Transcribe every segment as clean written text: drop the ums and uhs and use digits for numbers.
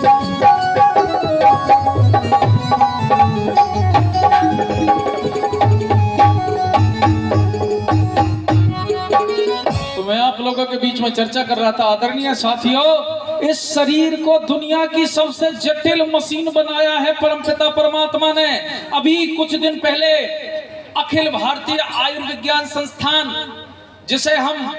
तो मैं आप लोगों के बीच में चर्चा कर रहा था, आदरणीय साथियों, इस शरीर को दुनिया की सबसे जटिल मशीन बनाया है परमपिता परमात्मा ने। अभी कुछ दिन पहले अखिल भारतीय आयुर्विज्ञान संस्थान, जिसे हम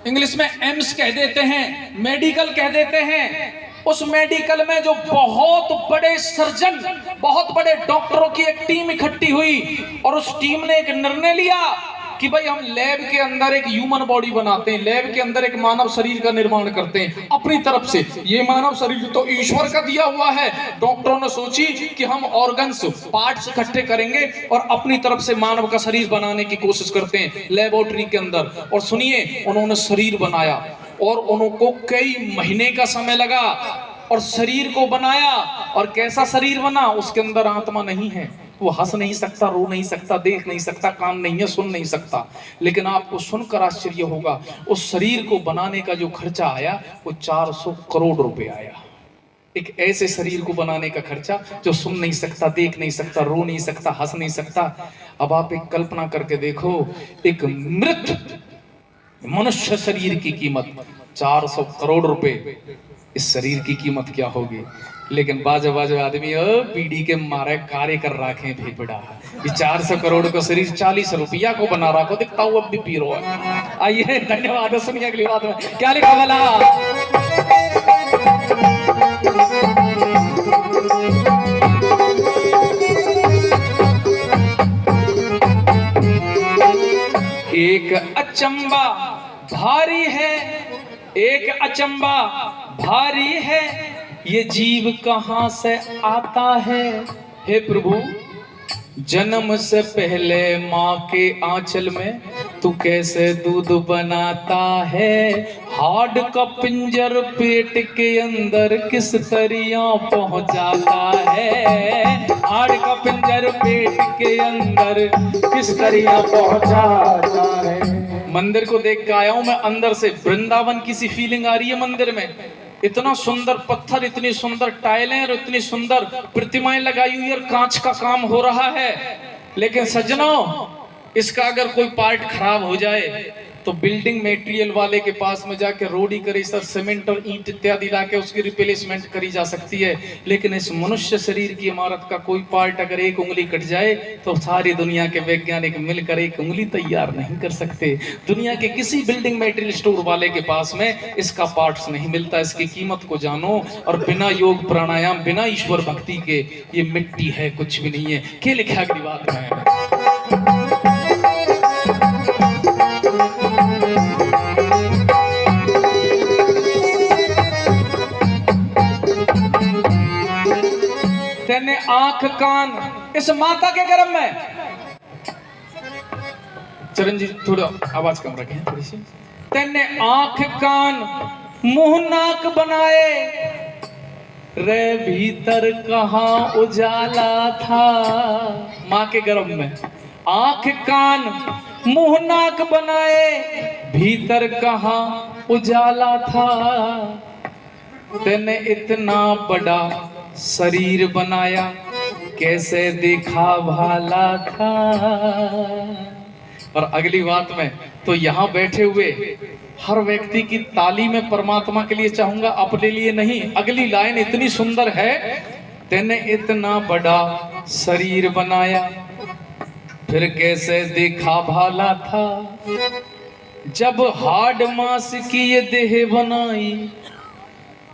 इंग्लिश में एम्स कह देते हैं, मेडिकल कह देते हैं, उस मेडिकल में जो बहुत बड़े सर्जन, बहुत बड़े डॉक्टरों की एक टीम इकट्ठी हुई और उस टीम ने एक निर्णय लिया कि भाई हम लैब के अंदर एक ह्यूमन बॉडी बनाते हैं, लैब के अंदर एक मानव शरीर का निर्माण करते हैं अपनी तरफ से। ये मानव शरीर तो ईश्वर का दिया हुआ है। डॉक्टरों ने सोची कि हम ऑर्गन्स, पार्ट्स इकट्ठे करेंगे और अपनी तरफ से मानव का शरीर बनाने की कोशिश करते हैं लेबोरेटरी के अंदर। और सुनिए, उन्होंने शरीर बनाया और उनको कई महीने का समय लगा और शरीर को बनाया। और कैसा शरीर बना? उसके अंदर आत्मा नहीं है, वो हंस नहीं सकता, रो नहीं सकता, देख नहीं सकता, कान नहीं है, सुन नहीं सकता। लेकिन आपको सुनकर आश्चर्य होगा, उस शरीर को बनाने का जो खर्चा आया वो 400 करोड़ रुपए आया। एक ऐसे शरीर को बनाने का खर्चा जो सुन नहीं सकता, देख नहीं सकता, रो नहीं सकता, हंस नहीं सकता। अब आप एक कल्पना करके देखो, एक मृत मनुष्य शरीर की कीमत 400 करोड़ रुपए, इस शरीर की कीमत क्या होगी? लेकिन बाजो बाजो आदमी पीढ़ी के मारे कार्य कर रखे भेपड़ा, 400 करोड़ का शरीर 40 रुपया को बना रहा को दिखता हूँ, अब भी पी रहा है। आइए, धन्यवाद। सुनिए अगली बात में क्या लिखा वाला। एक अचंबा भारी है, एक अचंबा भारी है, ये जीव कहां से आता है? हे प्रभु, जन्म से पहले माँ के आंचल में तू कैसे दूध बनाता है? हार्ड का पिंजर पेट के अंदर किस तरह पहुंचाता है? हार्ड का पिंजर पेट के अंदर किस तरह पहुंचाता है? मंदिर को देख के आया हूं मैं अंदर से, वृंदावन की सी फीलिंग आ रही है मंदिर में। इतना सुंदर पत्थर, इतनी सुंदर टाइलें और इतनी सुंदर प्रतिमाएं लगाई हुई और कांच का काम हो रहा है। लेकिन सज्जनों, इसका अगर कोई पार्ट खराब हो जाए तो बिल्डिंग मटेरियल वाले के पास में जाके रोडी करी सर, सीमेंट और ईंट इत्यादि लाके उसकी रिप्लेसमेंट करी जा सकती है। लेकिन इस मनुष्य शरीर की इमारत का कोई पार्ट अगर एक उंगली कट जाए तो सारी दुनिया के वैज्ञानिक मिलकर एक उंगली तैयार नहीं कर सकते। दुनिया के किसी बिल्डिंग मटेरियल स्टोर वाले के पास में इसका पार्ट्स नहीं मिलता। इसकी कीमत को जानो, और बिना योग प्राणायाम, बिना ईश्वर भक्ति के ये मिट्टी है, कुछ भी नहीं है। क्या लिखा अगली बात में? तेने आंख कान इस माता के गर्भ में, चरण जी थोड़ा आवाज कम रखें थोड़ी सी। तेने आंख कान मुंह नाक बनाए, रे भीतर कहां उजाला था? माँ के गर्भ में आंख कान मुंह नाक बनाए, भीतर कहां उजाला था? तेने इतना बड़ा शरीर बनाया, कैसे देखा भाला था? और अगली बात में तो यहाँ बैठे हुए हर व्यक्ति की ताली में परमात्मा के लिए चाहूंगा, अपने लिए नहीं। अगली लाइन इतनी सुंदर है, तेने इतना बड़ा शरीर बनाया, फिर कैसे देखा भाला था? जब हार्ड मांस की ये देह बनाई,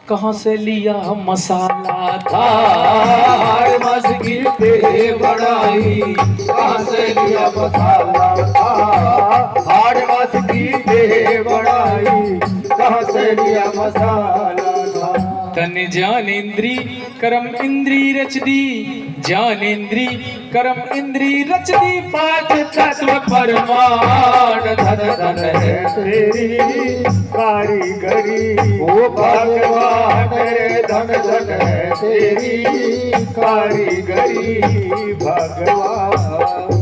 कहां से लिया मसाला था? हार्ड मांस की देह बनाई, कहां से लिया मसाला था? हार्ड मांस की देह बनाई, कहां से लिया मसाला था? तन जान इंद्री कर्म इंद्री रच दी, जान इंद्री कर्म इंद्री रच दी, पांच तत्व परमाण धन धन है तेरी कारीगरी। ओ भगवान तेरे धन धन है तेरी कारीगरी भगवान।